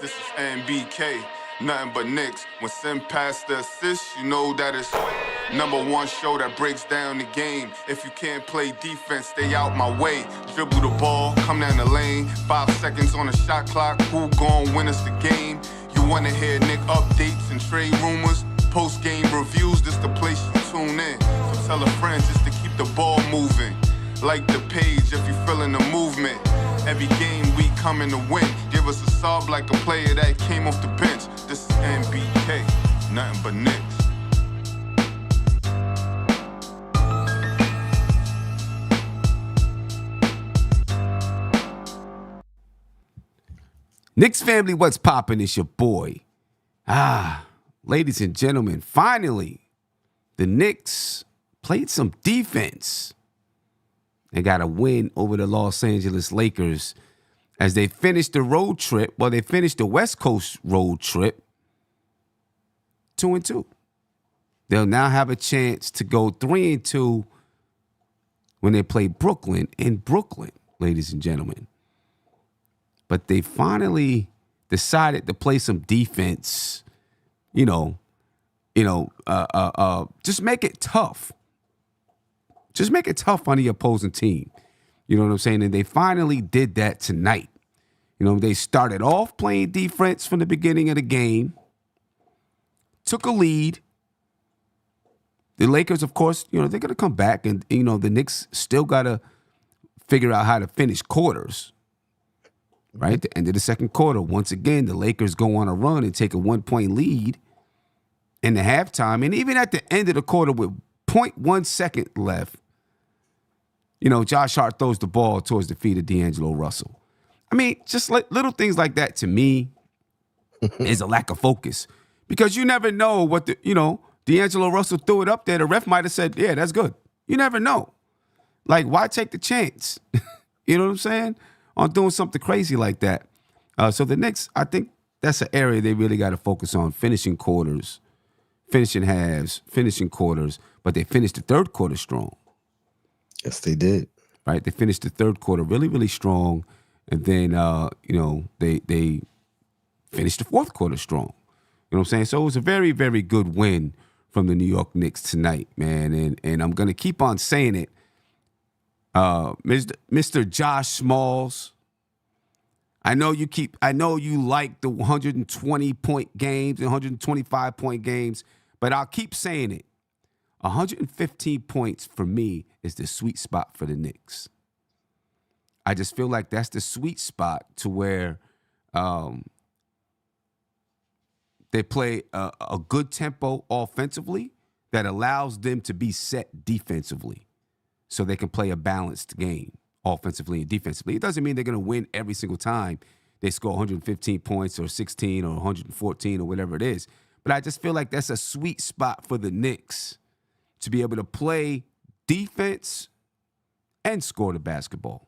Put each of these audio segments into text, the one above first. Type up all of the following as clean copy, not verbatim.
This is NBK, nothing but Knicks. When Sim passed the assist, you know that it's number one show that breaks down the game. If you can't play defense, stay out my way. Dribble the ball, come down the lane. 5 seconds on the shot clock, who gon' win us the game? You wanna hear Nick updates and trade rumors? Postgame reviews, this the place you tune in. So tell a friend just to keep the ball moving. Like the page if you feeling the movement. Every game we coming to win. Give us a sob like a player that came off the bench. This is NBK, nothing but Knicks. Knicks family, what's poppin'? It's your boy. Ladies and gentlemen, finally, the Knicks played some defense and got a win over the Los Angeles Lakers as they finished the road trip. Well, they finished the West Coast road trip 2-2. They'll now have a chance to go 3-2 when they play Brooklyn in Brooklyn, ladies and gentlemen. But they finally decided to play some defense, just make it tough. Just make it tough on the opposing team. You know what I'm saying? And they finally did that tonight. They started off playing defense from the beginning of the game, took a lead. The Lakers, of course, they're going to come back, and, the Knicks still got to figure out how to finish quarters. Right? At the end of the second quarter, once again, the Lakers go on a run and take a 1-point lead in the halftime. And even at the end of the quarter with 0.1 second left, Josh Hart throws the ball towards the feet of D'Angelo Russell. I mean, just little things like that to me is a lack of focus. Because you never know what D'Angelo Russell threw it up there. The ref might have said, yeah, that's good. You never know. Like, why take the chance? You know what I'm saying? On doing something crazy like that. So the Knicks, I think that's an area they really got to focus on, finishing quarters, finishing halves, finishing quarters. But they finished the third quarter strong. Yes, they did. Right? They finished the third quarter really, really strong. And then, they finished the fourth quarter strong. You know what I'm saying? So it was a very, very good win from the New York Knicks tonight, man. And I'm going to keep on saying it. Mr. Josh Smalls, I know you like the 120-point games and 125-point games, but I'll keep saying it. 115 points for me is the sweet spot for the Knicks. I just feel like that's the sweet spot to where they play a good tempo offensively that allows them to be set defensively. So they can play a balanced game offensively and defensively. It doesn't mean they're going to win every single time they score 115 points or 16 or 114 or whatever it is. But I just feel like that's a sweet spot for the Knicks to be able to play defense and score the basketball.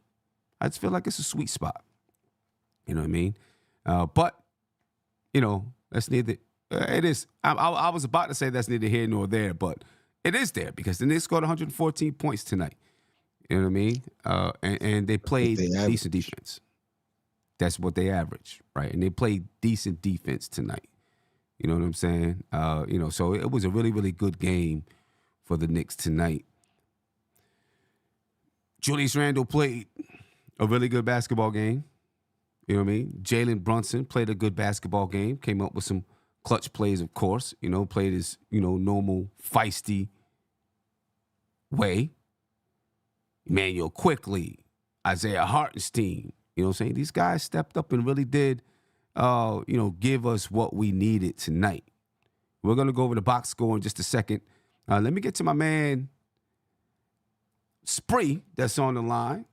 I just feel like it's a sweet spot. You know what I mean? But, that's neither. It is. I was about to say that's neither here nor there, but it is there because the Knicks scored 114 points tonight. You know what I mean? And they played decent defense. That's what they average, right? And they played decent defense tonight. You know what I'm saying? So it was a really, really good game for the Knicks tonight. Julius Randle played a really good basketball game. You know what I mean? Jalen Brunson played a good basketball game, came up with some clutch plays, of course, played his, normal feisty way. Emmanuel Quickly, Isaiah Hartenstein, you know what I'm saying? These guys stepped up and really did, give us what we needed tonight. We're going to go over the box score in just a second. Let me get to my man, Spree, that's on the line.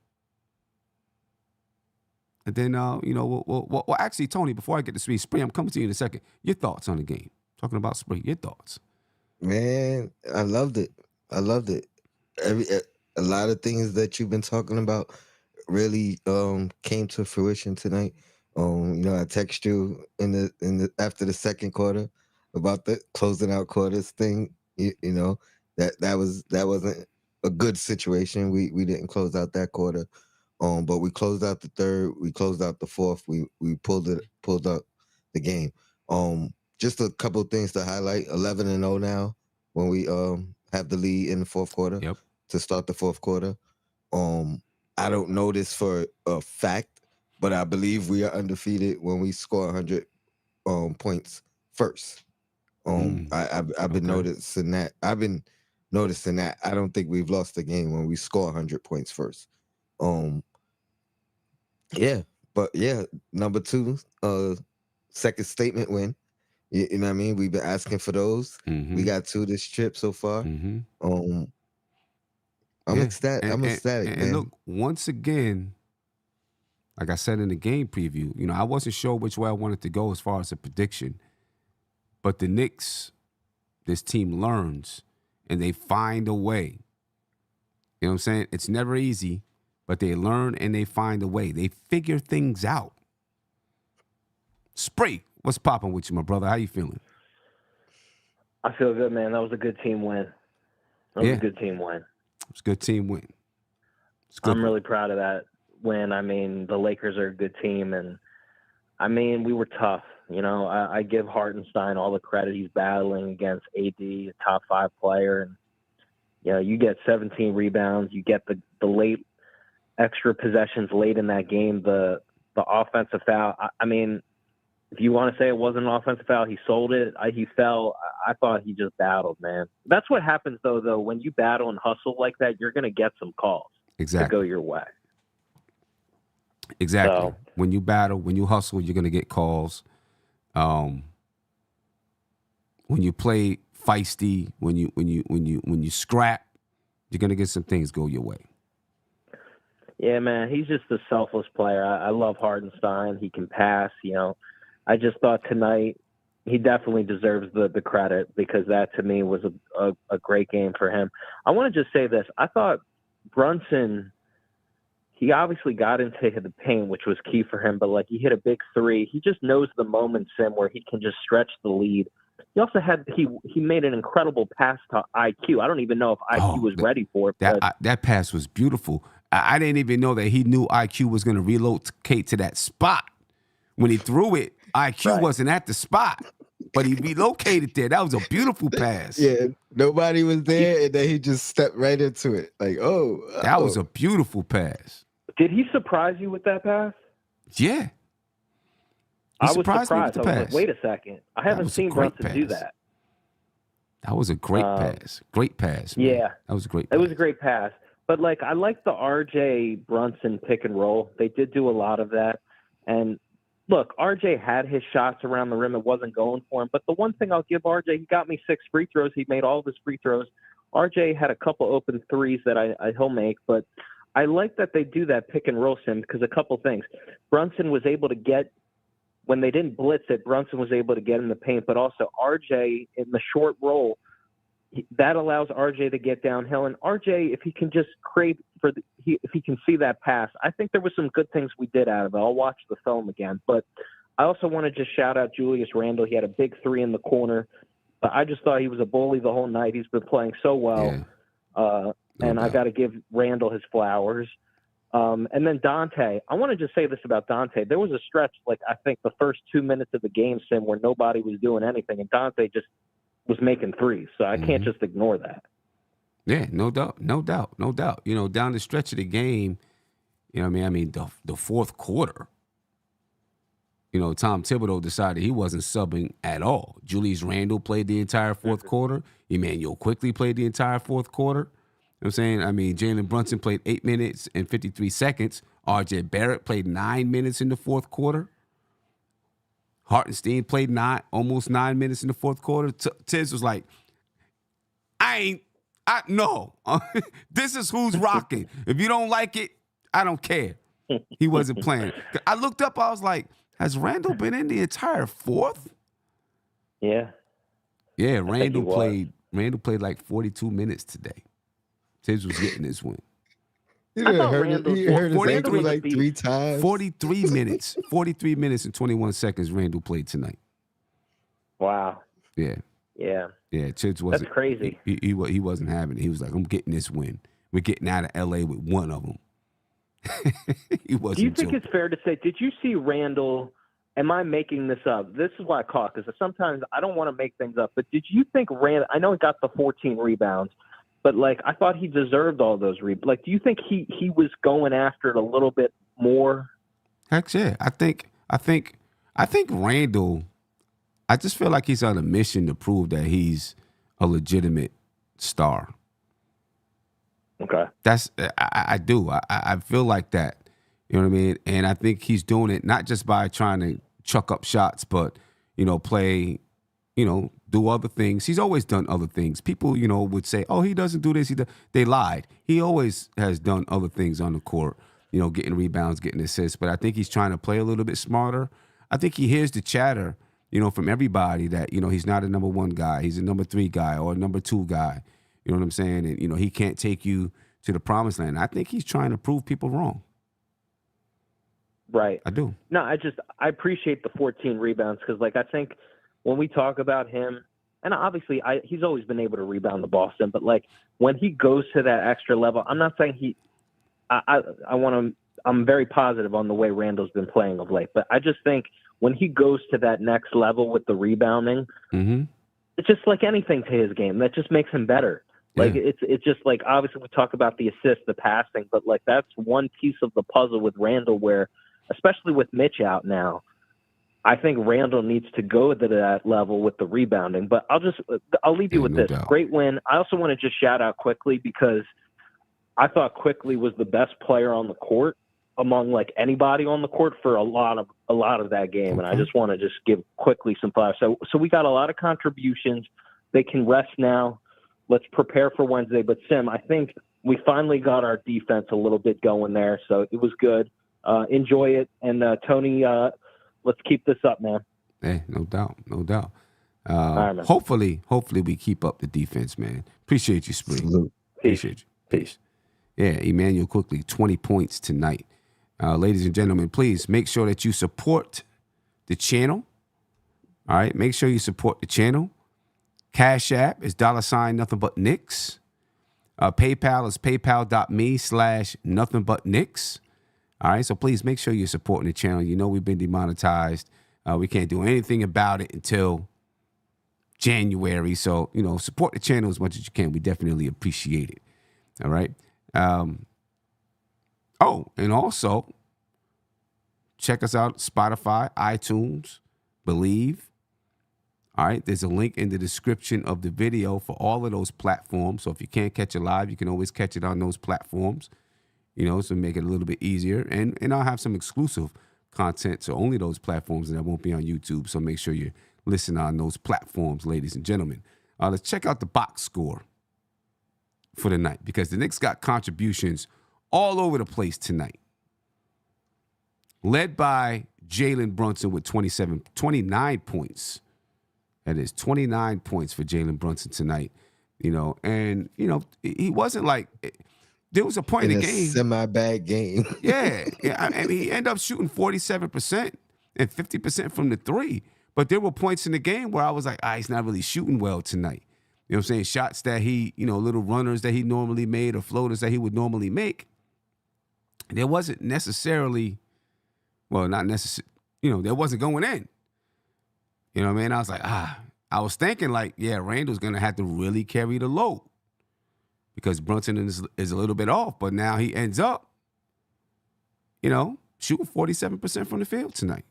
And then, well, actually, Tony, before I get to Spree, I'm coming to you in a second. Your thoughts on the game. Talking about Spree, your thoughts. Man, I loved it. A lot of things that you've been talking about really came to fruition tonight. I text you in the after the second quarter about the closing out quarters thing. That wasn't a good situation. We didn't close out that quarter. But we closed out the third. We closed out the fourth. We pulled up the game. Just a couple of things to highlight. 11-0 now when we have the lead in the fourth quarter Yep. to start the fourth quarter. I don't know this for a fact, but I believe we are undefeated when we score 100 points first. I've been Okay. noticing that. I don't think we've lost a game when we score 100 points first. Yeah, but yeah, number two, second statement win. You know what I mean? We've been asking for those. We got two this trip so far. I'm Yeah. ecstatic. I'm ecstatic, And man. look, once again, like I said in the game preview, I wasn't sure which way I wanted to go as far as a prediction. But the Knicks, this team learns and they find a way. You know what I'm saying? It's never easy, but they learn and they find a way. They figure things out. Spree, what's popping with you, my brother? How you feeling? I feel good, man. That was a good team win. That was a good team win. It's a good team win. I'm really proud of that win. I mean, the Lakers are a good team, and I mean, we were tough. I give Hartenstein all the credit. He's battling against AD, a top 5 player, and you get 17 rebounds. You get the late extra possessions late in that game. The offensive foul. I mean, if you want to say it wasn't an offensive foul, he sold it. He fell. I thought he just battled, man. That's what happens, though. When you battle and hustle like that, you're going to get some calls to go your way. Exactly. So, when you battle, when you hustle, you're going to get calls. When you play feisty, when you scrap, you're going to get some things go your way. Yeah, man, he's just a selfless player. I love Hartenstein. He can pass, I just thought tonight he definitely deserves the credit because that, to me, was a great game for him. I want to just say this. I thought Brunson, he obviously got into the paint, which was key for him, but, he hit a big three. He just knows the moments in where he can just stretch the lead. He also he made an incredible pass to IQ. I don't even know if IQ was ready for it. That pass was beautiful. I didn't even know that he knew IQ was going to relocate to that spot. When he threw it, IQ wasn't at the spot, but he relocated there. That was a beautiful pass. Yeah, nobody was there, and then he just stepped right into it. That was a beautiful pass. Did he surprise you with that pass? Yeah. I was surprised. I was like, wait a second. I haven't seen Brunson do that. That was a great pass. Great pass, man. Yeah. That was a great pass. It was a great pass. But, I like the RJ Brunson pick and roll. They did do a lot of that. And, look, RJ had his shots around the rim. It wasn't going for him. But the one thing I'll give RJ, he got me 6 free throws. He made all of his free throws. RJ had a couple open threes that he'll make. But I like that they do that pick and roll, Sim, because a couple things. Brunson was able to get, when they didn't blitz it, Brunson was able to get in the paint. But also RJ in the short roll, that allows RJ to get downhill. And RJ, if he can just crave if he can see that pass, I think there was some good things we did out of it. I'll watch the film again. But I also want to just shout out Julius Randle. He had a big 3 in the corner. I just thought he was a bully the whole night. He's been playing so well. Yeah. And I got to give Randle his flowers. And then Dante, I want to just say this about Dante. There was a stretch, I think the first 2 minutes of the game, Sim, where nobody was doing anything. And Dante just was making threes. So I can't just ignore that. Yeah, no doubt. Down the stretch of the game, I mean, the fourth quarter, Tom Thibodeau decided he wasn't subbing at all. Julius Randle played the entire fourth quarter. Emmanuel quickly played the entire fourth quarter. You know what I'm saying? I mean, Jalen Brunson played 8 minutes and 53 seconds. RJ Barrett played 9 minutes in the fourth quarter. Hartenstein played almost 9 minutes in the fourth quarter. Tiz was like, no. This is who's rocking. If you don't like it, I don't care. He wasn't playing. I looked up, I was like, has Randle been in the entire fourth? Yeah. Yeah, Randle played 42 minutes today. Tiz was getting this win. He hurt his ankle 3 times. 43 minutes and 21 seconds Randle played tonight. Wow. Yeah. Yeah. Yeah, Tiz wasn't. That's crazy. He wasn't having it. He was like, I'm getting this win. We're getting out of LA with one of them. He wasn't Do you think joking. it's fair to say, did you see Randall? Am I making this up? This is why I call it, because sometimes I don't want to make things up. But did you think Randall? I know he got the 14 rebounds, but like I thought he deserved all those rebounds. Like, do you think he was going after it a little bit more? Heck yeah. I think Randall, I just feel like he's on a mission to prove that he's a legitimate star. Okay. I do. I feel like that. You know what I mean? And I think he's doing it not just by trying to chuck up shots, but, play, do other things. He's always done other things. People, would say, oh, he doesn't do this. They lied. He always has done other things on the court, getting rebounds, getting assists. But I think he's trying to play a little bit smarter. I think he hears the chatter, from everybody that, he's not a number one guy. He's a number 3 guy or a number 2 guy. You know what I'm saying? And, he can't take you to the promised land. I think he's trying to prove people wrong. Right. I do. No, I appreciate the 14 rebounds because, like, I think when we talk about him, and obviously he's always been able to rebound the ball, but like when he goes to that extra level, I'm not saying I'm very positive on the way Randall's been playing of late, but I just think when he goes to that next level with the rebounding, it's just like anything to his game that just makes him better. Like it's just like, obviously we talk about the assist, the passing, but like that's one piece of the puzzle with Randall where, especially with Mitch out now, I think Randall needs to go to that level with the rebounding. But I'll leave you with this. Doubt. Great win. I also want to just shout out Quickly because I thought Quickly was the best player on the court among like anybody on the court for a lot of that game. And I just want to just give Quickly some flowers. So we got a lot of contributions. They can rest now. Let's prepare for Wednesday. But Sim, I think we finally got our defense a little bit going there. So it was good. Enjoy it. And Tony, let's keep this up, man. Hey, no doubt. All right, man. Hopefully we keep up the defense, man. Appreciate you, Spree. Salute. Appreciate you. Peace. Yeah, Emmanuel Quickly, 20 points tonight. Ladies and gentlemen, please make sure that you support the channel. All right, make sure you support the channel. Cash App is $ nothing but Knicks. PayPal is paypal.me/nothing but Knicks. All right, so please make sure you're supporting the channel. You know we've been demonetized. We can't do anything about it until January. So, support the channel as much as you can. We definitely appreciate it. All right. And also check us out, Spotify, iTunes, Believe. All right, there's a link in the description of the video for all of those platforms. So if you can't catch it live, you can always catch it on those platforms, so make it a little bit easier. And I'll have some exclusive content to only those platforms, and that won't be on YouTube. So make sure you listen on those platforms, ladies and gentlemen. Let's check out the box score for the night because the Knicks got contributions all over the place tonight. Led by Jalen Brunson with 29 points. That is 29 points for Jalen Brunson tonight. He wasn't like, there was a point in the game. Semi-bad game. Yeah. I mean, he ended up shooting 47% and 50% from the 3. But there were points in the game where I was like, he's not really shooting well tonight. You know what I'm saying? Shots that he, little runners that he normally made or floaters that he would normally make. There wasn't necessarily, not necessarily, there wasn't going in. You know what I mean? I was like, I was thinking like, Randall's going to have to really carry the load because Brunson is a little bit off. But now he ends up, shooting 47% from the field tonight,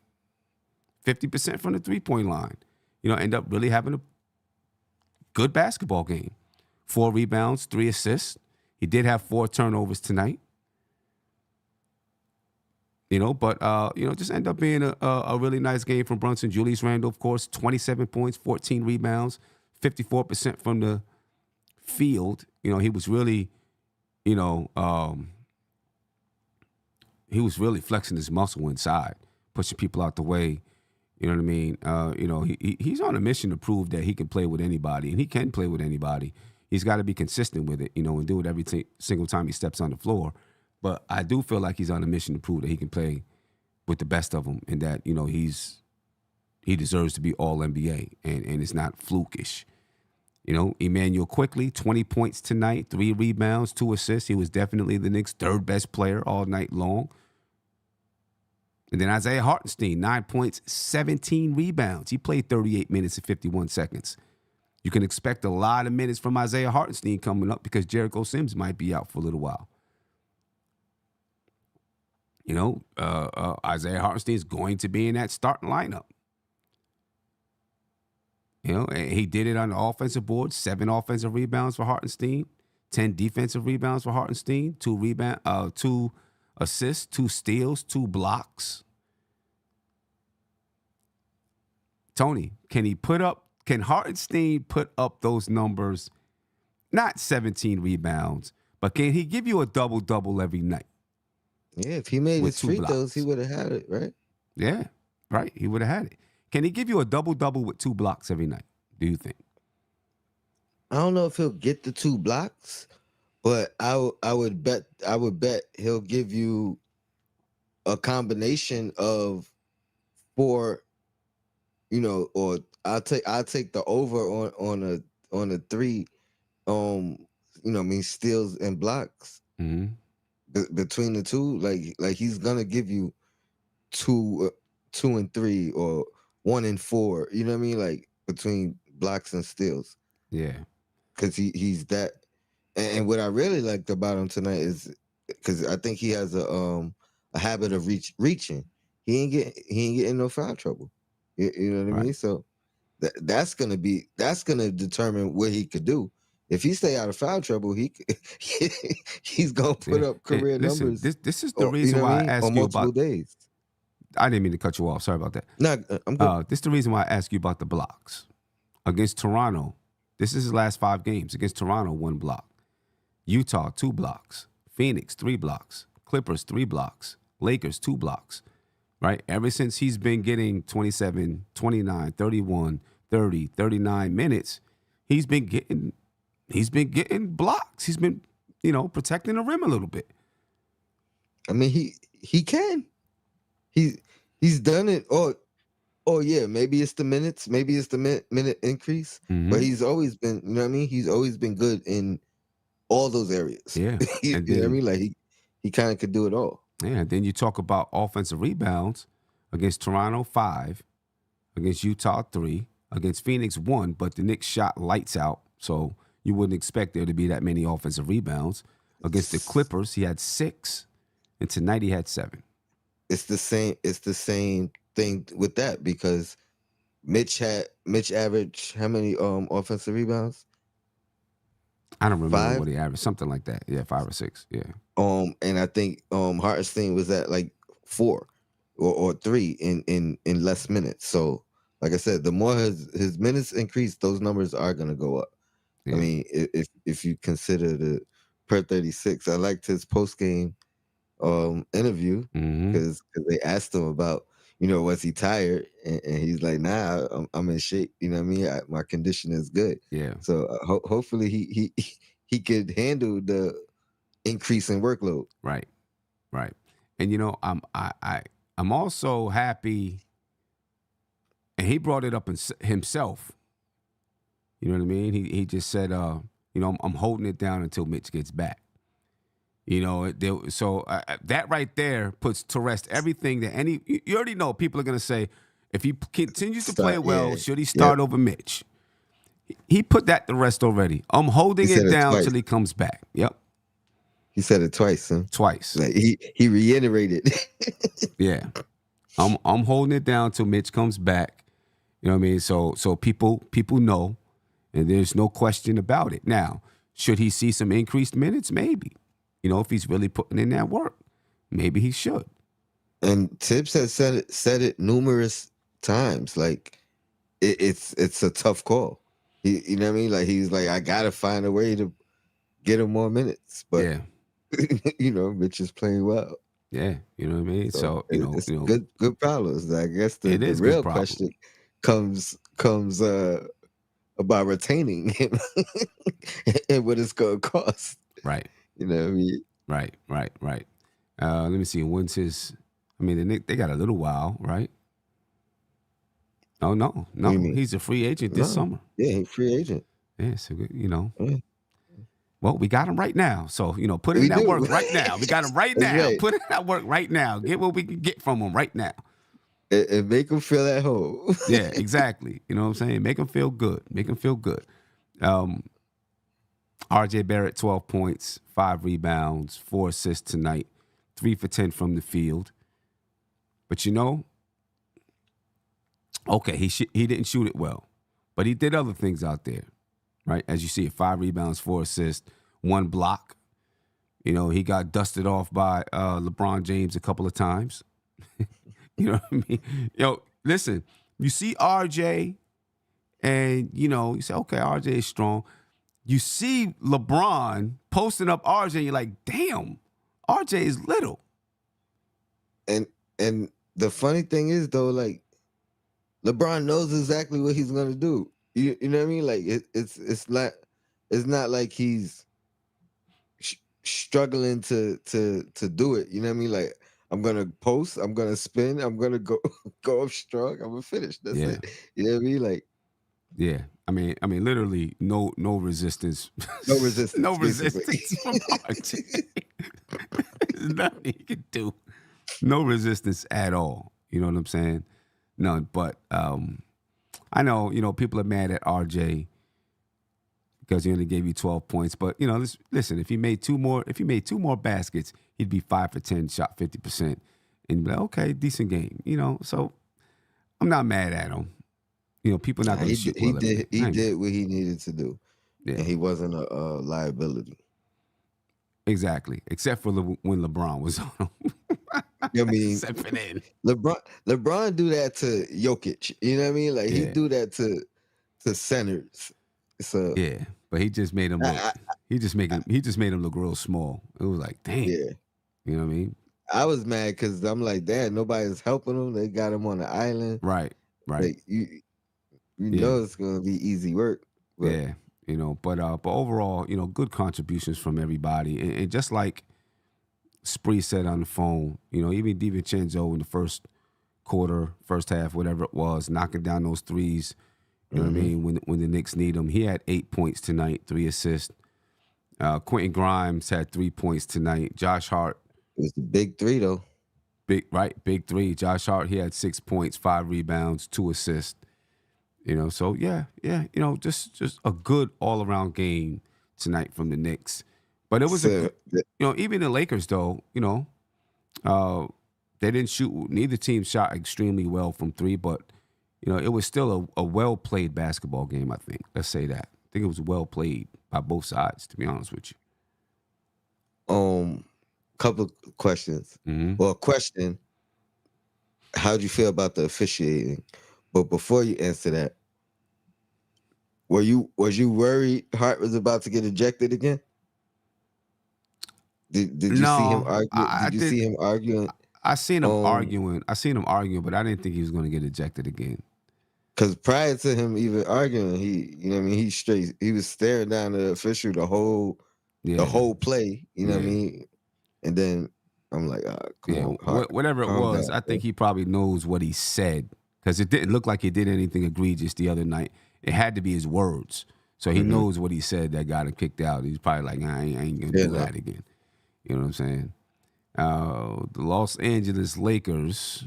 50% from the three-point line. End up really having a good basketball game. 4 rebounds, 3 assists. He did have 4 turnovers tonight. But just end up being a really nice game from Brunson. Julius Randle, of course, 27 points, 14 rebounds, 54% from the field. He was really, he was really flexing his muscle inside, pushing people out the way. You know what I mean? He's on a mission to prove that he can play with anybody, and he can play with anybody. He's got to be consistent with it, and do it every single time he steps on the floor. But I do feel like he's on a mission to prove that he can play with the best of them and that, he deserves to be all NBA and it's not flukish. You know, Emmanuel quickly, 20 points tonight, 3 rebounds, 2 assists. He was definitely the Knicks' third best player all night long. And then Isaiah Hartenstein, 9 points, 17 rebounds. He played 38 minutes and 51 seconds. You can expect a lot of minutes from Isaiah Hartenstein coming up because Jericho Sims might be out for a little while. You know, Isaiah Hartenstein is going to be in that starting lineup. You know, he did it on the offensive board, 7 offensive rebounds for Hartenstein, 10 defensive rebounds for Hartenstein, 2 assists, 2 steals, 2 blocks. Tony, can Hartenstein put up those numbers? Not 17 rebounds, but can he give you a double-double every night? Yeah, if he made With his 2 free blocks. throws, he would have had it, right? Yeah, right. He would have had it. Can he give you a double-double with 2 blocks every night, do you think? I don't know if he'll get the 2 blocks, but I would bet he'll give you a combination of 4, you know, or I'll take the over on a 3, you know, I mean, steals and blocks between the 2. Like he's gonna give you 2 and 3 or 1 and 4. You know what I mean? Like between blocks and steals. Yeah. Because he's that. And what I really liked about him tonight is because I think he has a habit of reaching. He ain't getting no foul trouble. You know what I mean? Right. So that's gonna determine what he could do. If he stay out of foul trouble, he's gonna put up career Listen, numbers. this is the You reason know what why I I mean? asked On you multiple about. days. I didn't mean to cut you off. Sorry about that. No, I'm good. This is the reason why I asked you about the blocks. Against Toronto, this is his last 5 games. Against Toronto, 1 block. Utah, 2 blocks. Phoenix, 3 blocks. Clippers, 3 blocks. Lakers, 2 blocks. Right? Ever since he's been getting 27, 29, 31, 30, 39 minutes, he's been getting blocks. He's been, you know, protecting the rim a little bit. I mean, he can. He's done it. Oh yeah, maybe it's the minutes, maybe it's the minute increase, but he's always been, you know what I mean? He's always been good in all those areas. Yeah. You know what I mean? Like he kind of could do it all. Yeah, and then you talk about offensive rebounds. Against Toronto, 5. Against Utah, 3. Against Phoenix, 1. But the Knicks shot lights out, so you wouldn't expect there to be that many offensive rebounds. Against the Clippers, he had 6. And tonight he had 7. It's the same thing with that because Mitch averaged how many offensive rebounds? I don't remember 5? what he averaged. Something like that. Yeah, 5 or 6. Yeah. And I think Hartenstein was at like 4 or 3 in less minutes. So like I said, the more his minutes increase, those numbers are gonna go up. Yeah. I mean, if you consider the per 36, I liked his post game interview because they asked him about, you know, was he tired, and he's like, nah, I'm in shape. You know what I mean? My condition is good. Yeah. So hopefully he could handle the increase in workload. Right. Right. And you know, I'm also happy, and he brought it up himself. You know what I mean? He just said, you know, I'm holding it down until Mitch gets back. You know, that right there puts to rest everything that you already know people are going to say, if he continues to play well, should he start over Mitch? He put that to rest already. I'm holding it down till he comes back. Yep. He said it twice, huh? Twice. Like he reiterated. Yeah. I'm holding it down till Mitch comes back. You know what I mean? So people know, and there's no question about it. Now, should he see some increased minutes? Maybe. You know, if he's really putting in that work, maybe he should. And Tibbs has said it numerous times. Like it's a tough call. You know what I mean? Like he's like, I gotta find a way to get him more minutes. But yeah. You know, Mitch is playing well. Yeah, you know what I mean. So it's good problems. I guess the real question comes about retaining him and what it's gonna cost. Right. You know what I mean? Right. Let me see. When's his? I mean, they got a little while, right? Oh no, he's a free agent this summer. Yeah, he's free agent. Yeah, so Yeah, well, we got him right now. So put in we that do. work right now. We got him right That's now. right. Put in that work right now. Get what we can get from him right now. And make them feel at home. Yeah, exactly. You know what I'm saying? Make him feel good. Make him feel good. RJ Barrett, 12 points, 5 rebounds, 4 assists tonight, 3 for 10 from the field. But okay, he didn't shoot it well, but he did other things out there, right? As you see, 5 rebounds, 4 assists, 1 block. He got dusted off by LeBron James a couple of times. You know what I mean? Listen, you see RJ, and you say, okay, RJ is strong. You see LeBron posting up RJ, and you're like, damn, RJ is little. And the funny thing is though, like LeBron knows exactly what he's gonna do. You know what I mean? Like it's not like he's struggling to do it. You know what I mean? Like I'm gonna post, I'm gonna spin, I'm gonna go go up strong, I'm gonna finish. That's Yeah. it. You know what I mean? Like Yeah, I mean, literally no resistance, no resistance, no basically. resistance from RJ. There's nothing he can do. No resistance at all. You know what I'm saying? None. But I know people are mad at RJ because he only gave you 12 points. But listen, if he made two more baskets, he'd be 5 for 10, shot 50%, and be like, okay, decent game. So I'm not mad at him. People not going to shoot well. He did what he needed to do, Yeah, and he wasn't a liability. exactly. Except for when LeBron was on him. I mean, Except for then. LeBron do that to Jokic. You know what I mean? Like he Yeah. do that to centers. So Yeah, but he just made him look. He just made him look real small. It was like, damn. yeah, You know what I mean? I was mad because I'm like, damn, nobody's helping him. They got him on the island. Right. Like you Yeah. know it's gonna be easy work. But Yeah. But overall, good contributions from everybody, and just like Spree said on the phone, even DiVincenzo in the first quarter, first half, whatever it was, knocking down those threes. You know what I mean? When the Knicks need him, he had 8 points tonight, 3 assists. Quentin Grimes had 3 points tonight. Josh Hart, it was the big 3 though. big 3. Josh Hart, he had 6 points, 5 rebounds, 2 assists. So yeah, just a good all around game tonight from the Knicks. But it was even the Lakers though, they didn't shoot. Neither team shot extremely well from 3, but it was still a well played basketball game. I think. Let's say that. I think it was well played by both sides. To be honest with you. Couple questions. Mm-hmm. Well, question: how'd you feel about the officiating? But before you answer that, was you worried Hart was about to get ejected again? Did you see him argue? Did you see him arguing? I seen him arguing. But I didn't think he was going to get ejected again. Because prior to him even arguing, he was staring down the official the whole play. You know what I mean? And then I'm like, come on, Hart, whatever it was, down, I think he probably knows what he said because it didn't look like he did anything egregious the other night. It had to be his words, so he knows what he said that got him kicked out. He's probably like, I ain't gonna do that again. You know what I'm saying? The Los Angeles Lakers.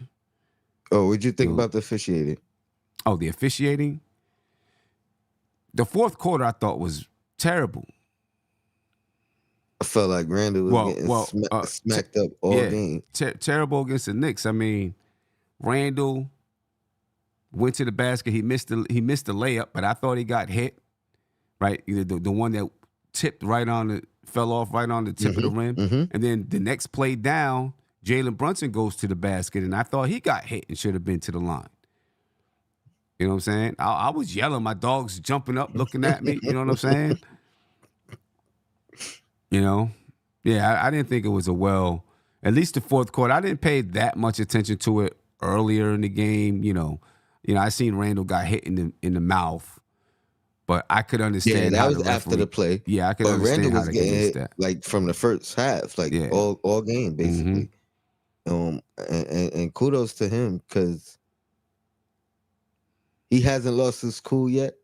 Oh, what'd you think about the officiating? Oh, the officiating. The fourth quarter I thought was terrible. I felt like Randall was getting smacked up all game. Terrible against the Knicks. I mean, Randall went to the basket. He missed the layup, but I thought he got hit. Right, the one that fell off right on the tip of the rim, and then the next play down, Jalen Brunson goes to the basket, and I thought he got hit and should have been to the line. You know what I'm saying? I was yelling. My dog's jumping up, looking at me. You know what I'm saying? Yeah, I didn't think it was at least the fourth quarter. I didn't pay that much attention to it earlier in the game. I seen Randall got hit in the mouth, but I could understand. Yeah, that was after the play. Yeah, I could understand Randall how was they getting hit that. like from the first half, like all game basically. And kudos to him because he hasn't lost his cool yet.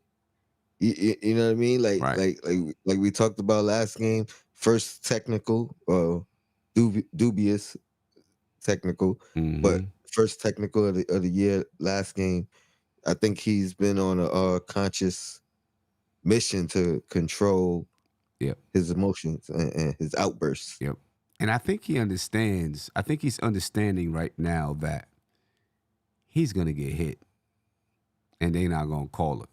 You know what I mean? Right. Like we talked about last game. First technical, dubious technical, but Mm-hmm. first technical of the year. Last game, I think he's been on a conscious mission to control Yep. his emotions and his outbursts. Yep. And I think he understands. I think he's understanding right now that he's gonna get hit, and they're not gonna call it.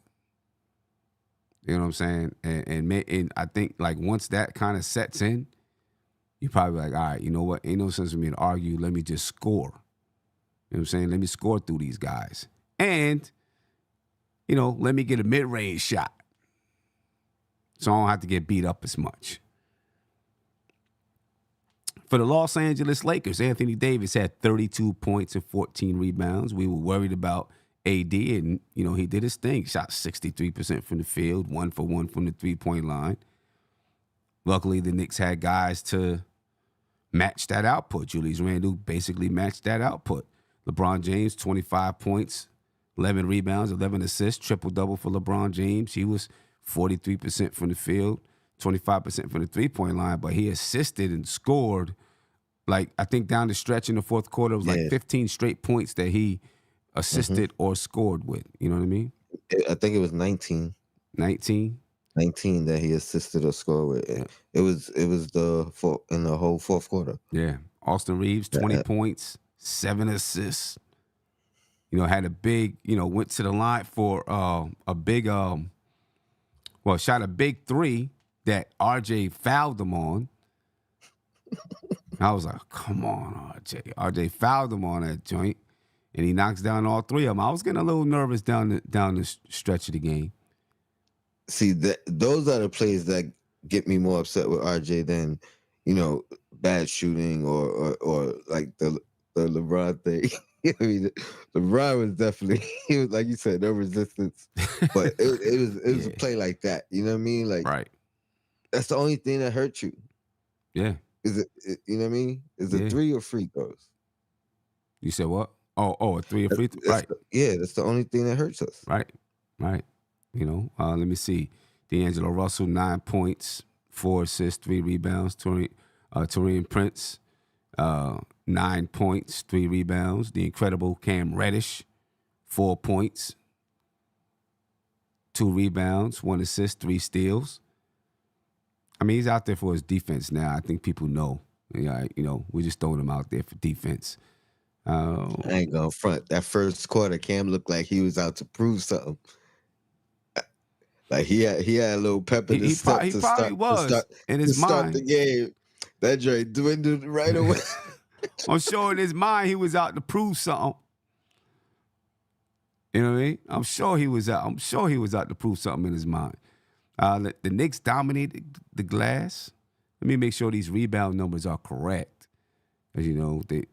You know what I'm saying? And I think like once that kind of sets in, you probably like, all right, you know what? Ain't no sense for me to argue. Let me just score. You know what I'm saying? Let me score through these guys. And, let me get a mid-range shot. So I don't have to get beat up as much. For the Los Angeles Lakers, Anthony Davis had 32 points and 14 rebounds. We were worried about AD, and, he did his thing. Shot 63% from the field, 1 for 1 from the three-point line. Luckily, the Knicks had guys to match that output. Julius Randle basically matched that output. LeBron James, 25 points, 11 rebounds, 11 assists, triple-double for LeBron James. He was 43% from the field, 25% from the three-point line, but he assisted and scored. Like, I think down the stretch in the fourth quarter, it was like 15 straight points that he assisted or scored with. You know what I mean? I think it was 19. 19? 19 that he assisted or scored with. Yeah. It was in the whole fourth quarter. Yeah. Austin Reeves, 20 points, 7 assists. Had a big, went to the line for a big, shot a big three that RJ fouled him on. I was like, come on, RJ. RJ fouled him on that joint, and he knocks down all three of them. I was getting a little nervous down the stretch of the game. See, those are the plays that get me more upset with RJ than, bad shooting or like the LeBron thing. I mean, LeBron was definitely, he was like you said, no resistance, but it was a play like that. You know what I mean? Like, right. That's the only thing that hurt you. Yeah. Is it? You know what I mean? Is it 3 or free throws? You said what? A 3 or free throws? Right. That's the only thing that hurts us. Right. Let me see. D'Angelo Russell, 9 points, 4 assists, 3 rebounds. Taurean Prince, 9 points, 3 rebounds. The incredible Cam Reddish, 4 points, 2 rebounds, 1 assist, 3 steals. I mean, he's out there for his defense now. I think people know. We're just throwing him out there for defense. I ain't gonna front. That first quarter, Cam looked like he was out to prove something. Like he had a little pep in his step to start the game. That joint dwindled right away. I'm sure in his mind he was out to prove something. You know what I mean? I'm sure he was out to prove something in his mind. The Knicks dominated the glass. Let me make sure these rebound numbers are correct. As you know, the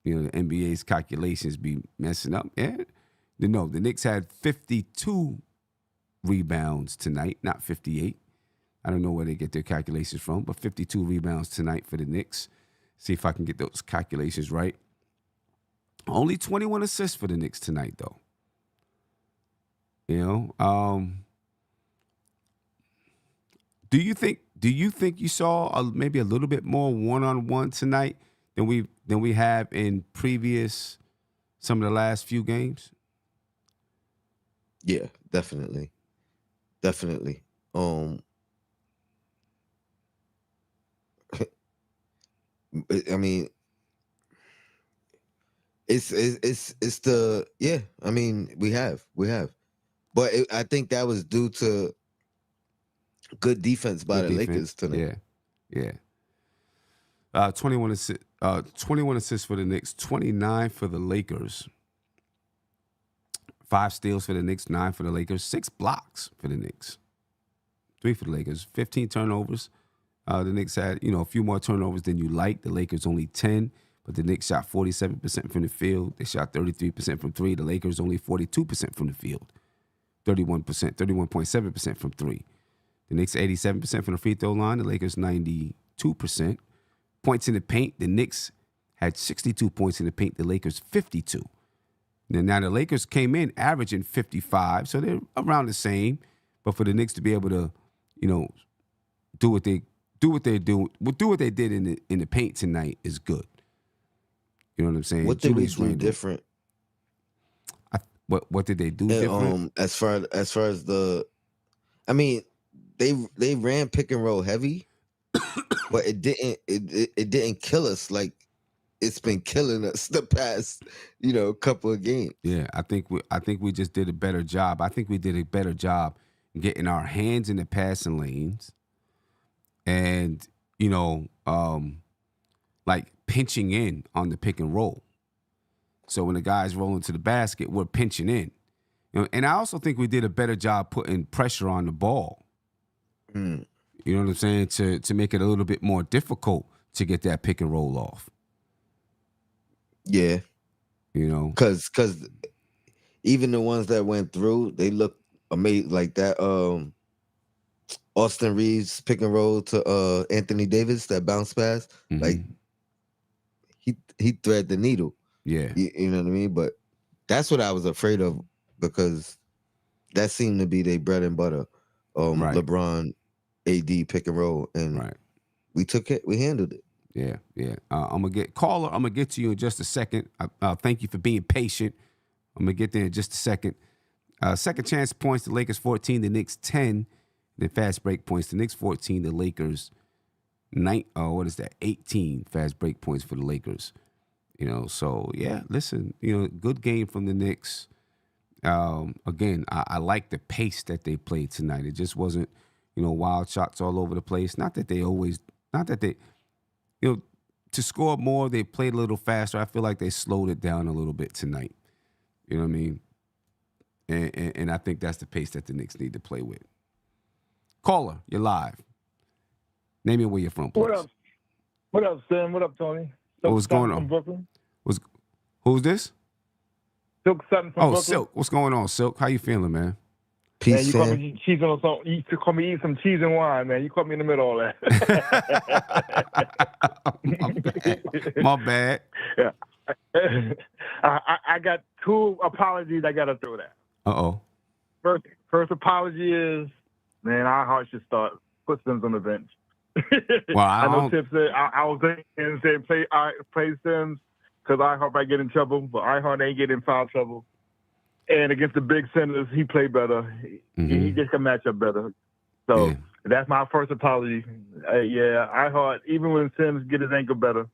NBA's calculations be messing up. Yeah. No, the Knicks had 52 rebounds tonight, not 58. I don't know where they get their calculations from, but 52 rebounds tonight for the Knicks. See if I can get those calculations right. Only 21 assists for the Knicks tonight, though. Do you think you saw maybe a little bit more one-on-one tonight than we have in some of the last few games? Yeah, definitely. I mean, it's the I mean, we have, but I think that was due to good defense by the Lakers tonight. Yeah. 21 assists for the Knicks, 29 for the Lakers. 5 steals for the Knicks, 9 for the Lakers, 6 blocks for the Knicks, 3 for the Lakers, 15 turnovers. The Knicks had, a few more turnovers than you like. The Lakers only 10, but the Knicks shot 47% from the field. They shot 33% from 3. The Lakers only 42% from the field, 31.7% from 3. The Knicks 87% from the free throw line. The Lakers 92%. Points in the paint. The Knicks had 62 points in the paint. The Lakers 52. Now the Lakers came in averaging 55, so they're around the same. But for the Knicks to be able to, do what they do what they did in the paint tonight is good. You know what I'm saying? What did we Julius do Randle, different? What did they do And, different? as far as the, I mean, they ran pick and roll heavy, but it didn't kill us like it's been killing us the past couple of games. Yeah, I think we just did a better job. I think we did a better job getting our hands in the passing lanes, and like pinching in on the pick and roll. So when the guys roll into the basket, we're pinching in. And I also think we did a better job putting pressure on the ball. Mm. You know what I'm saying? To make it a little bit more difficult to get that pick and roll off. Yeah, because even the ones that went through, they look amazing. Like that Austin Reeves pick and roll to Anthony Davis, that bounce pass. Mm-hmm. Like he thread the needle. Yeah. You know what I mean? But that's what I was afraid of, because that seemed to be their bread and butter. Right. LeBron, AD pick and roll, and Right. we took it. We handled it. Yeah. I'm gonna get to you in just a second. Thank you for being patient. I'm gonna get there in just a second. Second chance points, the Lakers 14, the Knicks 10. Then fast break points, the Knicks 14, the Lakers 18 fast break points for the Lakers. So yeah, listen, good game from the Knicks. Again, I like the pace that they played tonight. It just wasn't, wild shots all over the place. Not that they, to score more, they played a little faster. I feel like they slowed it down a little bit tonight. You know what I mean? And I think that's the pace that the Knicks need to play with. Caller, you're live. Name me where you're from, please. What up? What up, Sam? What up, Tony? What's going on? From Brooklyn. Who's this? Silk Sutton from Brooklyn. Silk. What's going on, Silk? How you feeling, man? Peace, man, you caught me cheese on some. You caught me eating some cheese and wine, man. You caught me in the middle of that. My bad. Yeah. I got two apologies I got to throw there. Uh-oh. First apology is, man, our heart should start. Put Sims on the bench. Well, I know Tip said I was thinking saying play Sims because iHeart might get in trouble, but iHeart ain't getting in foul trouble. And against the big centers, he played better. Mm-hmm. He just can match up better. So that's my first apology. iHeart, even when Sims get his ankle better,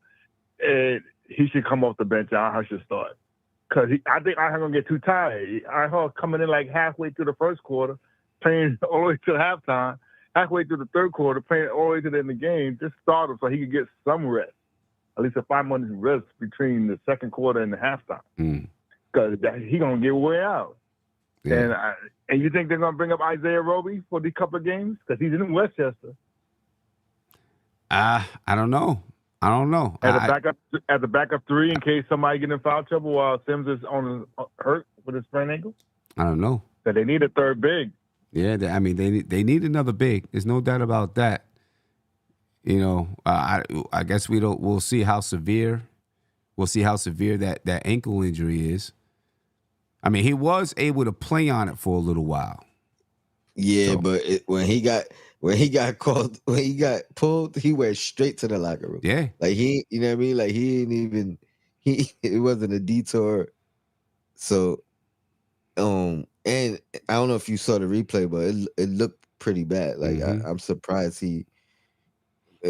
he should come off the bench. iHeart should start. Because I think iHeart going to get too tired. iHeart coming in like halfway through the first quarter, playing all the way to halftime, halfway through the third quarter, playing all the way to the end of the game. Just start him so he could get some rest, at least a 5 minutes rest between the second quarter and the halftime. Because he's going to get way out. Yeah. And you think they're going to bring up Isaiah Roby for these couple of games? Because he's in Westchester. I don't know. As a backup three in case somebody get in foul trouble while Sims is hurt with his sprained ankle? I don't know. So they need a third big. Yeah, they need another big. There's no doubt about that. I guess we'll see how severe that ankle injury is. I mean, he was able to play on it for a little while. Yeah, so, but when he got pulled, he went straight to the locker room. Yeah, like you know what I mean? Like it wasn't a detour. So, and I don't know if you saw the replay, but it looked pretty bad. Like I'm surprised it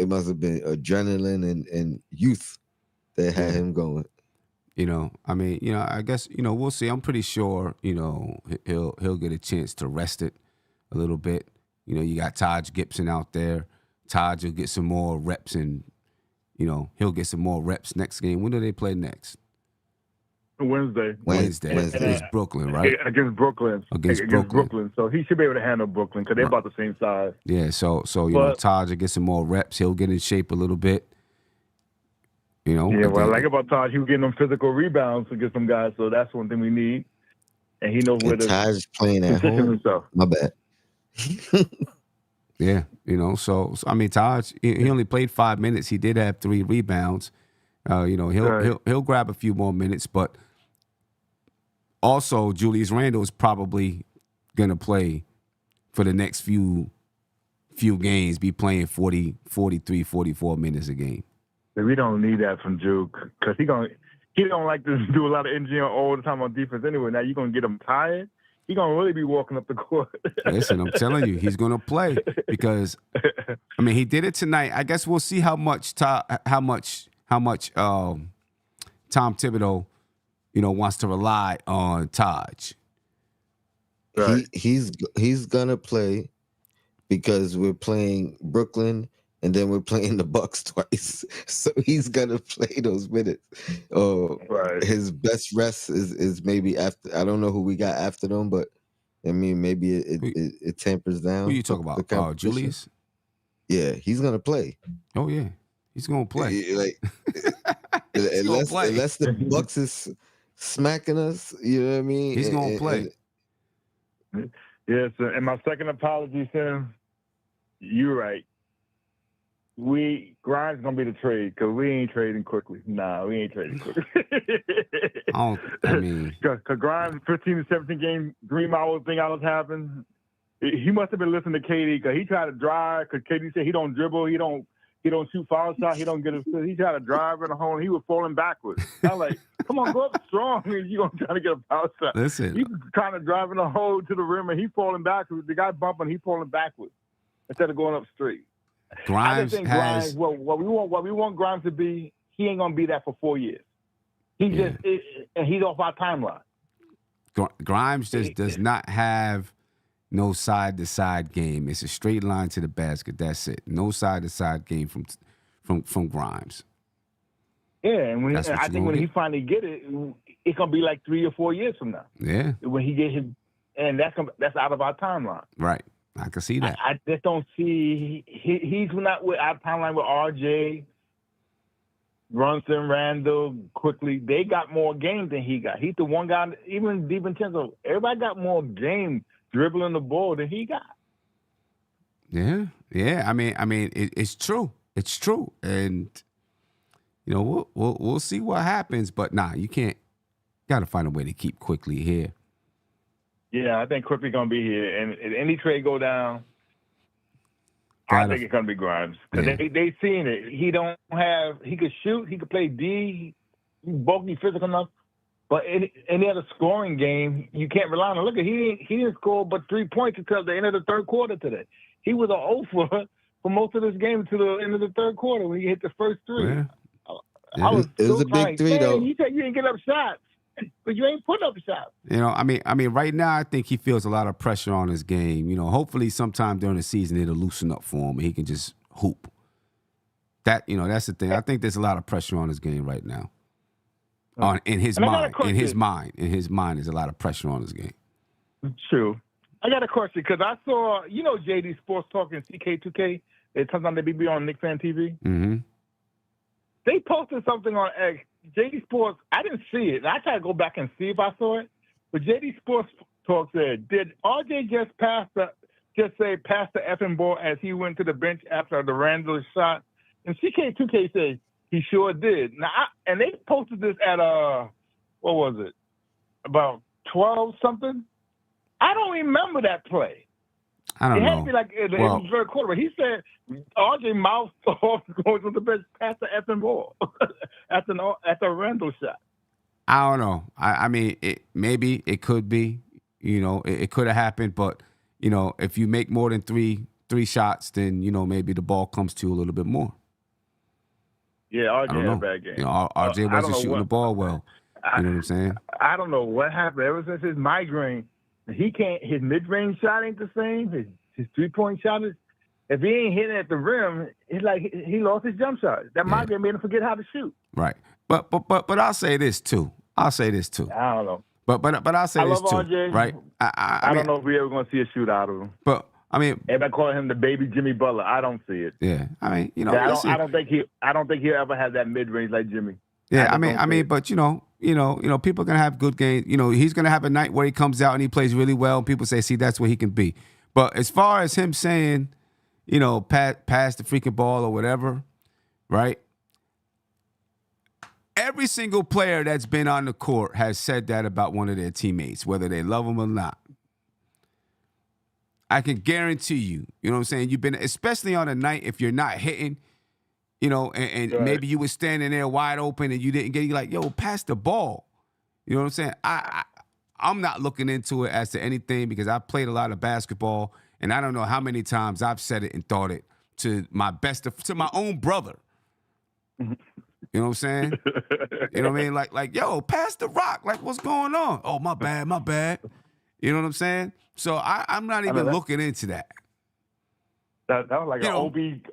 must have been adrenaline and youth that had him going. I guess, we'll see. I'm pretty sure, he'll get a chance to rest it a little bit. You got Taj Gibson out there. Taj will get some more reps and, he'll get some more reps next game. When do they play next? Wednesday. Against Brooklyn, right? Against Brooklyn. Against Brooklyn. So he should be able to handle Brooklyn because they're about the same size. Yeah, so Taj will get some more reps. He'll get in shape a little bit. Yeah, what I like about Taj, he was getting them physical rebounds against some guys, so that's one thing we need. And he knows where to Taj playing at home. Himself. My bad. Yeah, so I mean, Taj, he only played 5 minutes. He did have 3 rebounds. He'll grab a few more minutes, but Also, Julius Randle is probably going to play for the next few games, be playing 40, 43, 44 minutes a game. We don't need that from Juke because he don't like to do a lot of engineering all the time on defense anyway. Now you're going to get him tired. He's going to really be walking up the court. Listen, I'm telling you, he's going to play because, I mean, he did it tonight. I guess we'll see how much Tom Thibodeau, wants to rely on Taj. Right. He's gonna play because we're playing Brooklyn and then we're playing the Bucks twice. So he's gonna play those minutes. Right. His best rest is maybe after. I don't know who we got after them, but I mean maybe it tampers down. Who you talking about? Julius? Yeah, he's gonna play. Oh yeah, he's gonna play. Like unless the Bucks is smacking us, you know what I mean? He's gonna play. Yes, and my second apology, Sam. You're right. Grimes gonna be the trade because we ain't trading quickly. Nah, we ain't trading quickly. Because Grimes 15 to 17 game 3 mile thing I was having. He must have been listening to KD because he tried to drive because KD said he don't dribble, he don't shoot foul shots, he don't get assist. He tried to drive in the hole, he was falling backwards. I'm like, come on, go up strong, and you gonna try to get a foul shot. Listen, he's trying to drive in the hole to the rim, and he falling backwards. The guy bumping, he falling backwards instead of going up straight. Grimes Grimes, what we want Grimes to be, he ain't gonna be that for 4 years. And he's off our timeline. Grimes just does not have no side-to-side game. It's a straight line to the basket. That's it. No side-to-side game from Grimes. Yeah, and I think when he finally get it, it's gonna be like 3 or 4 years from now. Yeah. When he gets his, and that's out of our timeline. Right. I can see that. I just don't see he's not with our timeline with RJ, Brunson, Randall, quickly. They got more game than he got. He's the one guy, even DiVincenzo. Everybody got more game dribbling the ball than he got. Yeah. I mean, it's true. It's true, and we'll see what happens. But you can't. Got to find a way to keep quickly here. Yeah, I think Quickly gonna be here, and if any trade go down, I think it's gonna be Grimes because they seen it. He could shoot, he could play D, he's bulky, physical enough. But in any other scoring game, you can't rely on him. Look, he didn't score but 3 points until the end of the third quarter today. He was an 0 for most of this game to the end of the third quarter when he hit the first 3. Yeah. It was a big 3 though. You said you didn't get up shots. But you ain't putting up shots. I mean, right now I think he feels a lot of pressure on his game. Hopefully sometime during the season it'll loosen up for him and he can just hoop. That's the thing. I think there's a lot of pressure on his game right now. In his mind, there's a lot of pressure on his game. True. I got a question because I saw, JD Sports talking CK2K. Sometimes they be on Knicks Fan TV. Mm-hmm. They posted something on X. JD Sports, I didn't see it. I tried to go back and see if I saw it. But JD Sports Talk said, did RJ just pass the effing ball as he went to the bench after the Randall shot? And CK2K said he sure did. Now, and they posted this at, what was it, about 12 something? I don't remember that play. I don't know. It had to be like in the third quarter. But he said RJ mouthed off going to the bench past the effing ball at the Randall shot. I don't know. I mean, maybe it could be. It could have happened. But if you make more than three shots, then maybe the ball comes to you a little bit more. Yeah, RJ had a bad game. RJ wasn't shooting the ball well. You know what I'm saying? I don't know what happened. Ever since his migraine, his mid-range shot ain't the same. His 3-point shot is, if he ain't hitting at the rim, it's like he lost his jump shot. That migraine made him forget how to shoot. Right. But I'll say this too. I don't know. But I'll say this too. RJ. Right. I don't know if we're ever gonna see a shoot out of him. But I mean, everybody calling him the baby Jimmy Butler. I don't see it. Yeah. I mean, I don't think he'll ever have that mid-range like Jimmy. Yeah, I mean, but people are gonna have good games. He's gonna have a night where he comes out and he plays really well, and people say, "See, that's where he can be." But as far as him saying, pass the freaking ball or whatever, right? Every single player that's been on the court has said that about one of their teammates, whether they love them or not. I can guarantee you, you know what I'm saying? You've been, especially on a night if you're not hitting, you know, and Right. maybe you were standing there wide open and you didn't get, you like, yo, pass the ball. You know what I'm saying? I'm not looking into it as to anything because I've played a lot of basketball and I don't know how many times I've said it and thought it to my own brother. You know what I'm saying? You know what I mean? Like, yo, pass the rock. Like, what's going on? Oh, my bad. You know what I'm saying? So I'm not even looking into that. That was like an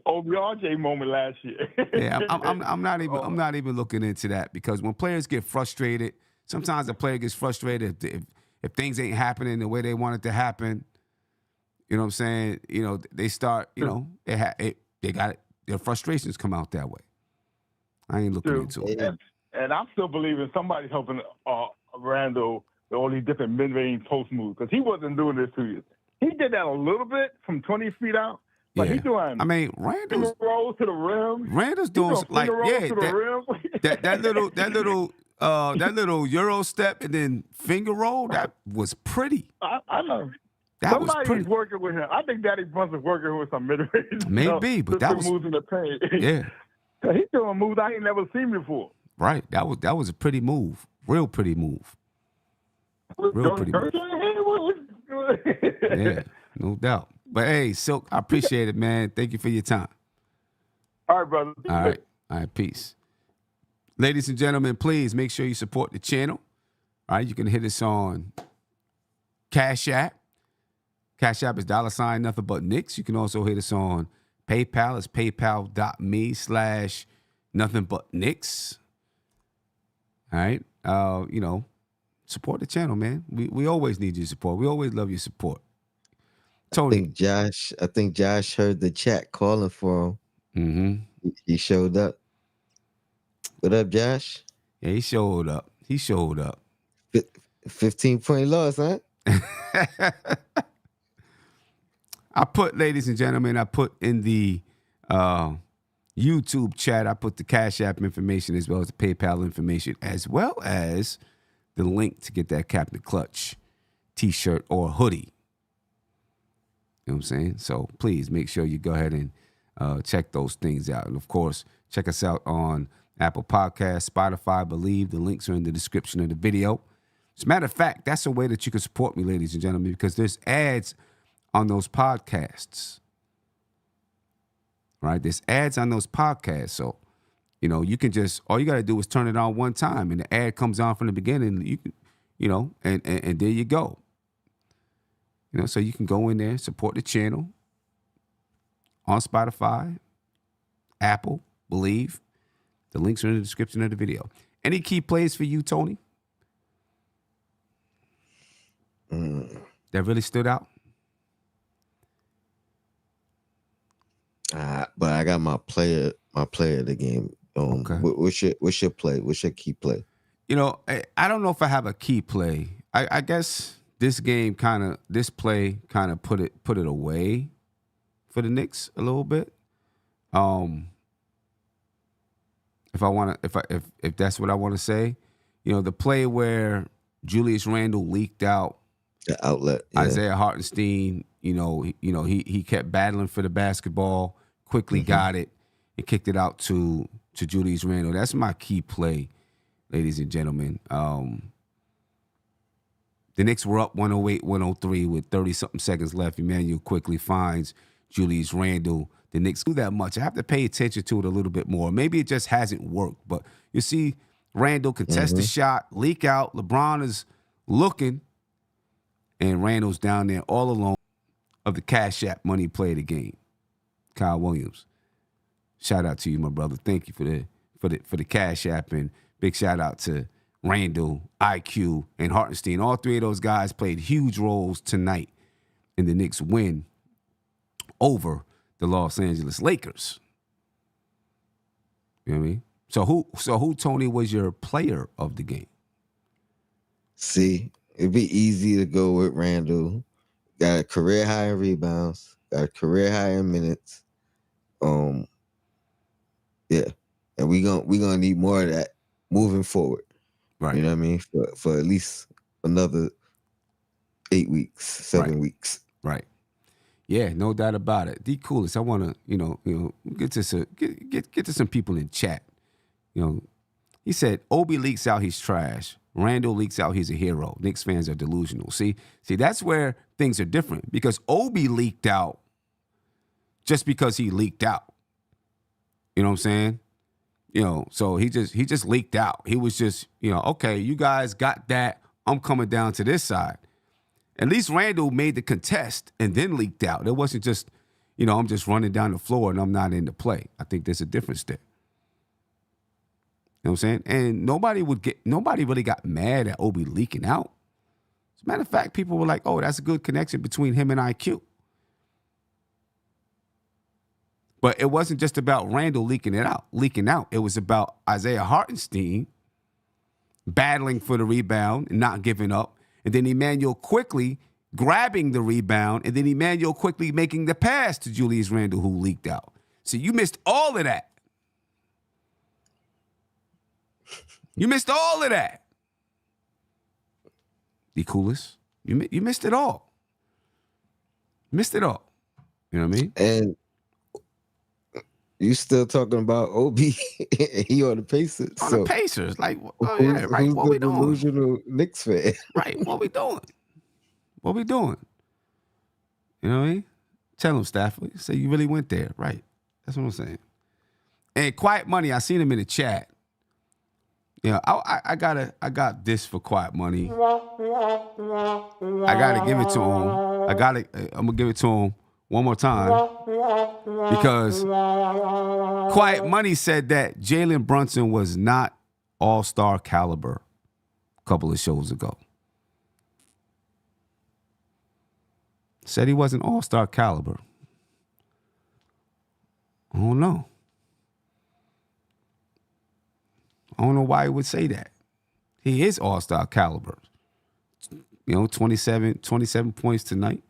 OBRJ moment last year. Yeah, I'm not even looking into that because when players get frustrated, sometimes a player gets frustrated if things ain't happening the way they want it to happen. You know what I'm saying? You know, they start, you know, they got it. Their frustrations come out that way. I ain't looking into it. And I'm still believing somebody's helping Randall with all these different mid-range post moves because he wasn't doing this 2 years. He did that a little bit from 20 feet out, but he's doing. I mean, Randall's rolls to the rim. Randall's doing like that little Euro step and then finger roll. That was pretty. I know. Somebody's working with him. I think Daddy Brunson's working with some mid-range. Maybe, but that was moves in the paint. Yeah. He's doing moves I ain't never seen before. Right. That was a pretty move. Real pretty move. Real pretty move. Yeah, no doubt. But hey, Silk, I appreciate it, man. Thank you for your time. All right, brother. All right, peace. Ladies and gentlemen, please make sure you support the channel. All right, you can hit us on Cash App. Cash App is $ nothing but Knicks. You can also hit us on PayPal. It's paypal.me/nothing but Knicks. All right. You know, support the channel, man. We always need your support. We always love your support. Tony. I think Josh heard the chat calling for him. Mm-hmm. He showed up. What up, Josh? Yeah, he showed up. 15-point loss, huh? I put, ladies and gentlemen, in the YouTube chat, I put the Cash App information as well as the PayPal information, as well as the link to get that Captain Clutch t-shirt or hoodie. You know what I'm saying? So please make sure you go ahead and check those things out. And of course, check us out on Apple Podcasts, Spotify, Believe. The links are in the description of the video. As a matter of fact, that's a way that you can support me, ladies and gentlemen, because there's ads on those podcasts. Right? There's ads on those podcasts. So, you know, you can just, all you got to do is turn it on one time and the ad comes on from the beginning. You can, you know, and there you go. You know, so you can go in there, support the channel on Spotify, Apple, Believe. The links are in the description of the video. Any key plays for you, Tony? That really stood out? But I got my player of the game. Okay. What's your play? What's your key play? You know, I don't know if I have a key play. I guess this play kind of put it away for the Knicks a little bit. If that's what I want to say, you know, the play where Julius Randle leaked out the outlet, Isaiah Hartenstein, he kept battling for the basketball, quickly got it, and kicked it out to Julius Randle. That's my key play, ladies and gentlemen. The Knicks were up 108-103 with 30-something seconds left. Emmanuel quickly finds Julius Randle. The Knicks do that much. I have to pay attention to it a little bit more. Maybe it just hasn't worked. But you see Randle contest the shot, leak out. LeBron is looking, and Randle's down there all alone of the Cash App money play of the game. Kyle Williams, shout out to you, my brother. Thank you for the Cash App, and big shout out to Randle, IQ, and Hartenstein. All three of those guys played huge roles tonight in the Knicks win over the Los Angeles Lakers. You know what I mean? So who, Tony, was your player of the game? See, it'd be easy to go with Randle. Got a career high in rebounds. Got a career high in minutes. Yeah, and we gonna need more of that moving forward. Right. You know what I mean? For at least another 8 weeks, 7 weeks. Right. Yeah, no doubt about it. The coolest. I want to, get to some people in chat. He said Obi leaks out he's trash. Randall leaks out he's a hero. Knicks fans are delusional. See, that's where things are different because Obi leaked out just because he leaked out. You know what I'm saying? So he just leaked out. He was just, okay, you guys got that. I'm coming down to this side. At least Randall made the contest and then leaked out. It wasn't just, I'm just running down the floor and I'm not in the play. I think there's a difference there. You know what I'm saying? And nobody really got mad at Obi leaking out. As a matter of fact, people were like, oh, that's a good connection between him and IQ. But it wasn't just about Randall leaking out. It was about Isaiah Hartenstein battling for the rebound and not giving up. And then Emmanuel quickly grabbing the rebound. And then Emmanuel quickly making the pass to Julius Randle, who leaked out. So you missed all of that. You missed all of that. The coolest. You missed it all. Missed it all. You know what I mean? And you still talking about Obi? He on the Pacers. On so the Pacers. Like, who's right. What we the doing? delusional Knicks fan? Right. What we doing? What we doing? You know what I mean? Tell him, Stafford. Say you really went there. Right. That's what I'm saying. And Quiet Money, I seen him in the chat. I got this for Quiet Money. I gotta give it to him. I'm gonna give it to him one more time. Because Quiet Money said that Jalen Brunson was not all-star caliber a couple of shows ago. Said he wasn't all-star caliber. I don't know. I don't know why he would say that. He is all-star caliber. 27 points tonight.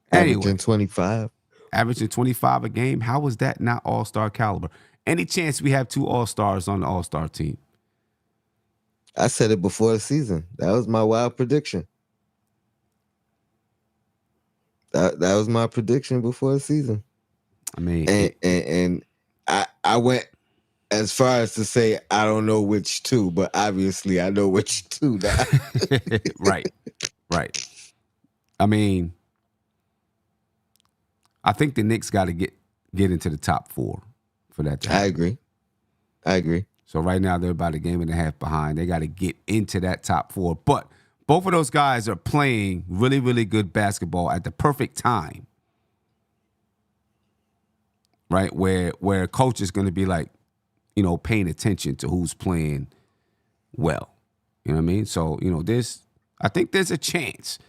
Averaging 25. Averaging 25 a game. How was that not all-star caliber? Any chance we have 2 all-stars on the all-star team? I said it before the season. That was my wild prediction. That was my prediction before the season. I mean, and I went as far as to say I don't know which 2, but obviously I know which 2 now. Right. I mean, I think the Knicks got to get into the top 4 for that to happen. I agree. So right now they're about a game and a half behind. They got to get into that top 4. But both of those guys are playing really, really good basketball at the perfect time. Right? Where a coach is going to be like, paying attention to who's playing well. You know what I mean? So, I think there's a chance.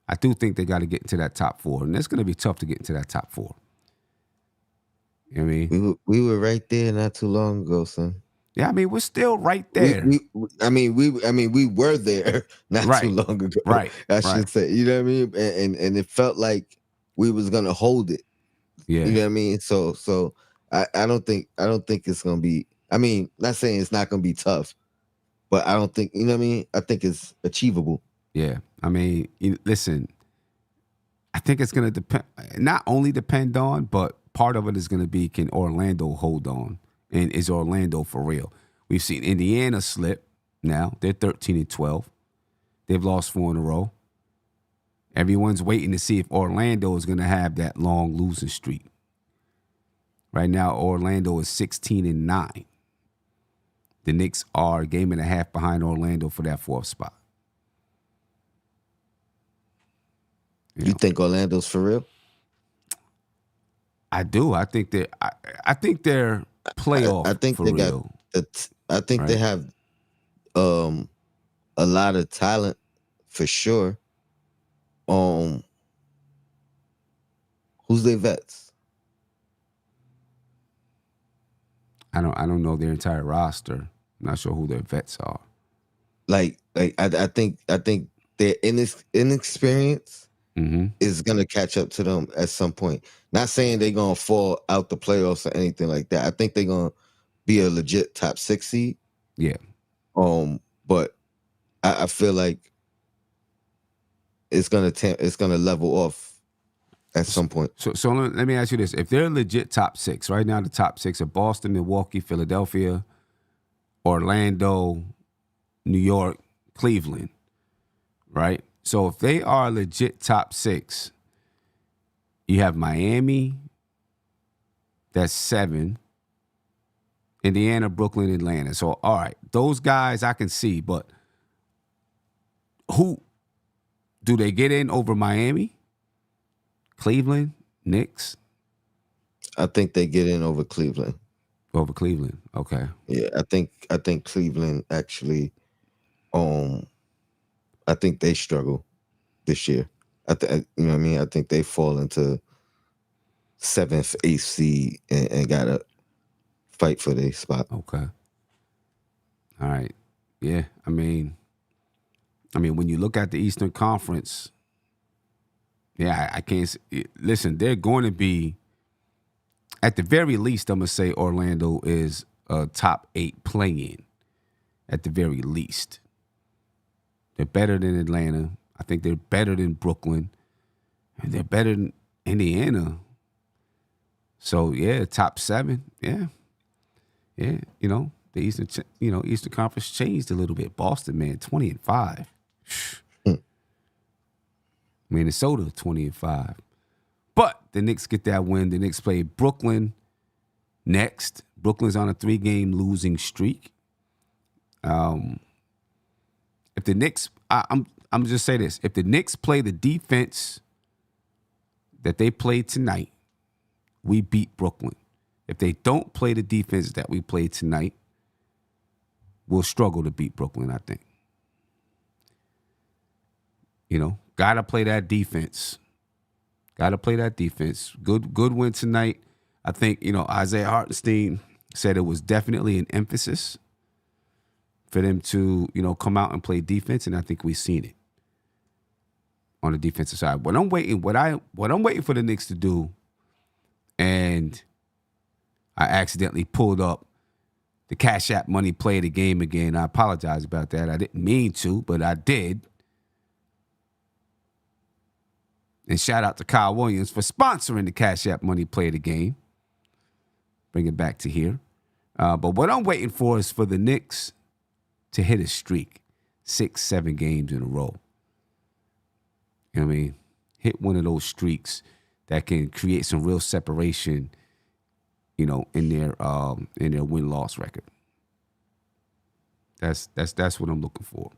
I do think they got to get into that top 4. And it's going to be tough to get into that top 4. You know what I mean? We were right there not too long ago, son. Yeah, I mean, we're still right there. We were there not too long ago. Right. I should say. You know what I mean? And it felt like we was gonna hold it. Yeah. You know what I mean? So I don't think it's gonna be. I mean, not saying it's not gonna be tough, but I don't think, you know what I mean? I think it's achievable. Yeah. I mean, listen, I think it's gonna depend, not only depend on, but part of it is gonna be, can Orlando hold on? And is Orlando for real? We've seen Indiana slip now. They're 13-12. They've lost 4 in a row. Everyone's waiting to see if Orlando is going to have that long losing streak. Right now, Orlando is 16-9. The Knicks are a game and a half behind Orlando for that 4th spot. You think Orlando's for real? I do. I think they're playoff. I think for they real. they have a lot of talent for sure. Who's their vets? I don't know their entire roster. I'm not sure who their vets are. I think their inexperience is gonna catch up to them at some point. Not saying they're gonna fall out the playoffs or anything like that. I think they're gonna be a legit top 6 seed. Yeah. But I feel like it's gonna level off at some point. So let me ask you this: if they're a legit top 6 right now, the top 6 are Boston, Milwaukee, Philadelphia, Orlando, New York, Cleveland, right? So if they are a legit top 6, you have Miami, that's 7, Indiana, Brooklyn, Atlanta. So all right, those guys I can see, but who do they get in over Miami, Cleveland, Knicks? I think they get in over Cleveland. Over Cleveland, okay. Yeah, I think Cleveland actually, I think they struggle this year. You know what I mean? I think they fall into 7th, 8th seed and gotta fight for their spot. Okay. All right. Yeah. I mean, when you look at the Eastern Conference, yeah, I can't listen. They're going to be, at the very least, I'm gonna say Orlando is a top 8 play-in. At the very least, they're better than Atlanta. I think they're better than Brooklyn, and they're better than Indiana. So yeah, top 7. Yeah. You know, the Eastern Conference changed a little bit. Boston, man, 20-5. Minnesota, 20-5. But the Knicks get that win. The Knicks play Brooklyn next. Brooklyn's on a 3-game losing streak. If the Knicks, I'm just say this: if the Knicks play the defense that they played tonight, we beat Brooklyn. If they don't play the defense that we played tonight, we'll struggle to beat Brooklyn, I think. You know, gotta play that defense. Gotta play that defense. Good win tonight. I think, Isaiah Hartenstein said it was definitely an emphasis for them to, come out and play defense, and I think we've seen it on the defensive side. What I'm waiting for the Knicks to do, and I accidentally pulled up the Cash App Money Play of the Game again. I apologize about that. I didn't mean to, but I did. And shout out to Kyle Williams for sponsoring the Cash App Money Play of the Game. Bring it back to here. But what I'm waiting for is for the Knicks to hit a streak, 6-7 games in a row. You know what I mean? Hit one of those streaks that can create some real separation, in their win-loss record. That's what I'm looking for.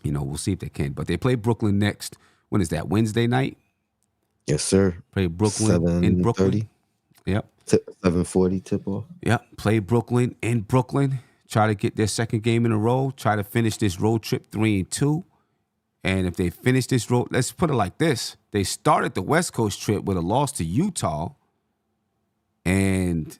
We'll see if they can. But they play Brooklyn next. When is that? Wednesday night? Yes, sir. Play Brooklyn in Brooklyn. Yep. 7:40 tip off. Yep. Play Brooklyn in Brooklyn. Try to get their second game in a row. Try to finish this road trip 3-2. And if they finish this road, let's put it like this. They started the West Coast trip with a loss to Utah. And,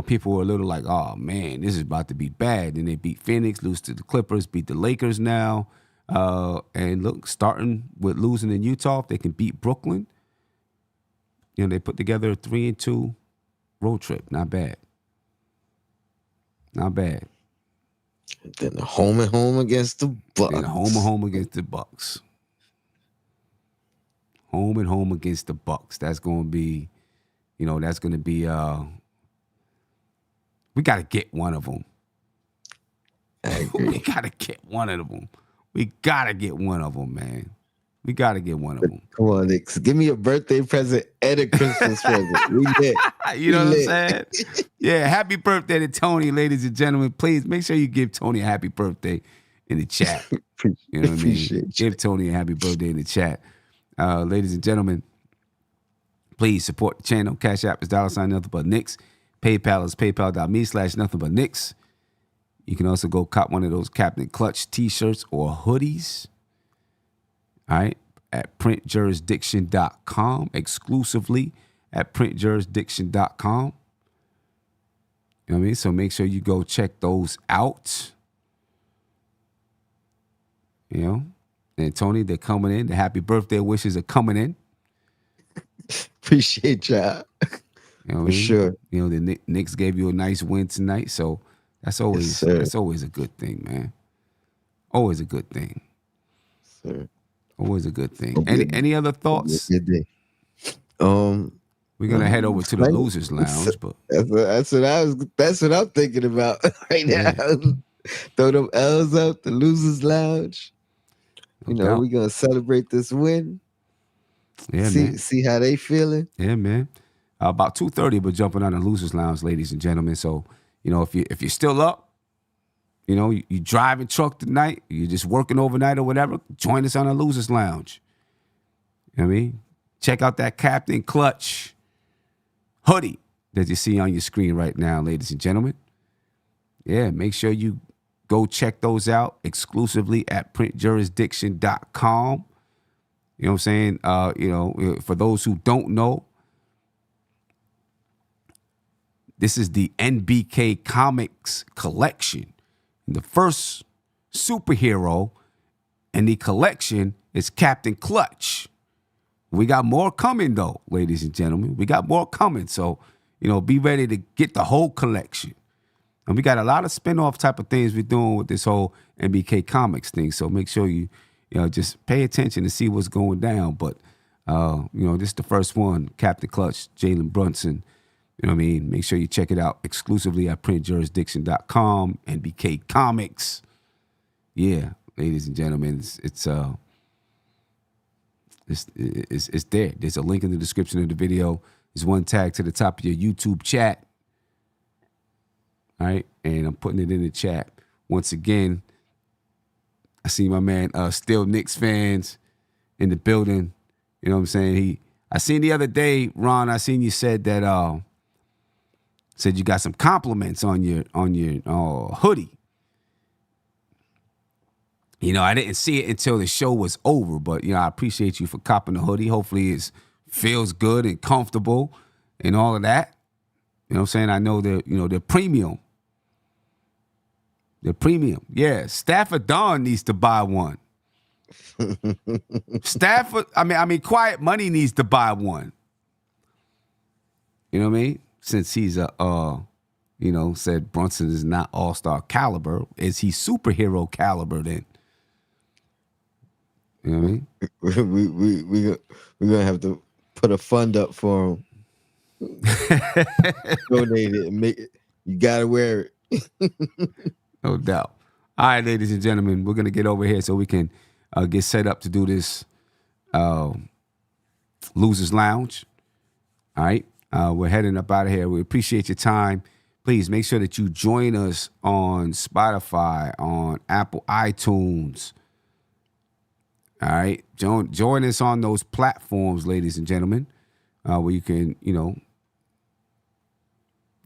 people were a little like, oh, man, this is about to be bad. And they beat Phoenix, lose to the Clippers, beat the Lakers now. And look, starting with losing in Utah, if they can beat Brooklyn, they put together a 3-2 road trip. Not bad. Not bad. Then home and home against the Bucks. Then home and home against the Bucks. Home and home against the Bucks. That's going to be, we got to get one of them. I agree. We got to get one of them. We got to get one of them, man. We got to get one of them. Come on, Knicks. Give me a birthday present and a Christmas present. We lit. You know what I'm saying? Yeah, happy birthday to Tony, ladies and gentlemen. Please make sure you give Tony a happy birthday in the chat. You know what I mean? Give Tony a happy birthday in the chat. Ladies and gentlemen, please support the channel. Cash App is $, nothing but Knicks. PayPal is paypal.me/nothing but Knicks. You can also go cop one of those Captain Clutch t-shirts or hoodies. All right, at printjurisdiction.com, exclusively at printjurisdiction.com. You know what I mean? So make sure you go check those out. And Tony, they're coming in. The happy birthday wishes are coming in. Appreciate y'all. You know what For I mean? sure. You know, the Knicks gave you a nice win tonight, so that's always sir. that's always a good thing, man. Always a good thing. Sir. Always a good thing. Hope you- Any other thoughts? Good day. We're gonna head over to the Like, losers lounge, but that's what I'm thinking about right Yeah. now. Throw them L's up, the losers lounge. no doubt. We're gonna celebrate this win. Yeah, man. See how they feeling. Yeah, man. About 2:30, we're jumping on the losers lounge, ladies and gentlemen. So, if you're still up, you driving truck tonight, you're just working overnight or whatever, join us on the losers lounge. You know what I mean? Check out that Captain Clutch hoodie that you see on your screen right now, ladies and gentlemen. Yeah, make sure you go check those out exclusively at printjurisdiction.com. You know what I'm saying? For those who don't know, this is the NBK Comics collection. The first superhero in the collection is Captain Clutch. We got more coming, though, ladies and gentlemen. We got more coming. So, be ready to get the whole collection. And we got a lot of spin-off type of things we're doing with this whole NBK Comics thing. So make sure you just pay attention to see what's going down. But, this is the first one, Captain Clutch, Jalen Brunson. You know what I mean? Make sure you check it out exclusively at printjurisdiction.com, NBK Comics. Yeah, ladies and gentlemen, it's there. There's a link in the description of the video. There's one tag to the top of your YouTube chat. All right, and I'm putting it in the chat. Once again, I see my man, still Knicks fans in the building. You know what I'm saying? I seen the other day, Ron, I seen you said that, said you got some compliments on your hoodie. I didn't see it until the show was over, but I appreciate you for copping the hoodie. Hopefully it feels good and comfortable and all of that. You know what I'm saying? I know they're premium. They're premium. Yeah, Stafford Don needs to buy one. Quiet Money needs to buy one. You know what I mean? Since he's said Brunson is not all-star caliber, is he superhero caliber then? You know what I mean? We're gonna have to put a fund up for him. Donate it and make it. You gotta wear it. No doubt. All right, ladies and gentlemen, we're gonna get over here so we can get set up to do this Losers Lounge. All right. We're heading up out of here. We appreciate your time. Please make sure that you join us on Spotify, on Apple iTunes. All right. Join us on those platforms, ladies and gentlemen, where you can,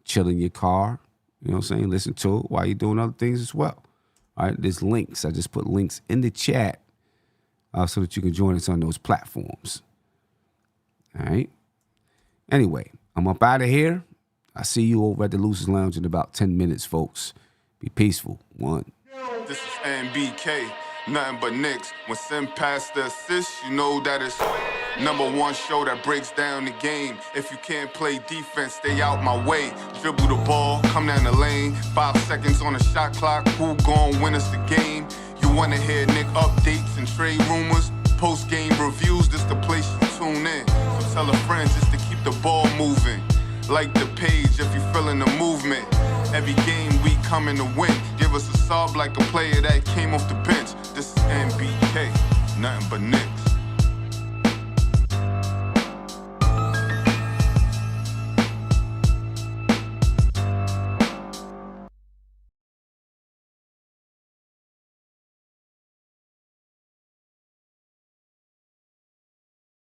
chill in your car, listen to it while you're doing other things as well. All right. There's links. I just put links in the chat so that you can join us on those platforms. All right. Anyway, I'm up out of here. I see you over at the Losers Lounge in about 10 minutes, folks. Be peaceful. One. This is NBK, nothing but Knicks. When Sim passed the assist, you know that it's #1 show that breaks down the game. If you can't play defense, stay out my way. Dribble the ball, come down the lane. 5 seconds on the shot clock. Who gon' win us the game? You wanna hear Nick updates and trade rumors? Postgame reviews, this the place you tune in. So tell a friend just to keep the ball moving. Like the page if you feeling the movement. Every game we coming to win. Give us a sub like a player that came off the bench. This is NBK, nothing but Nick.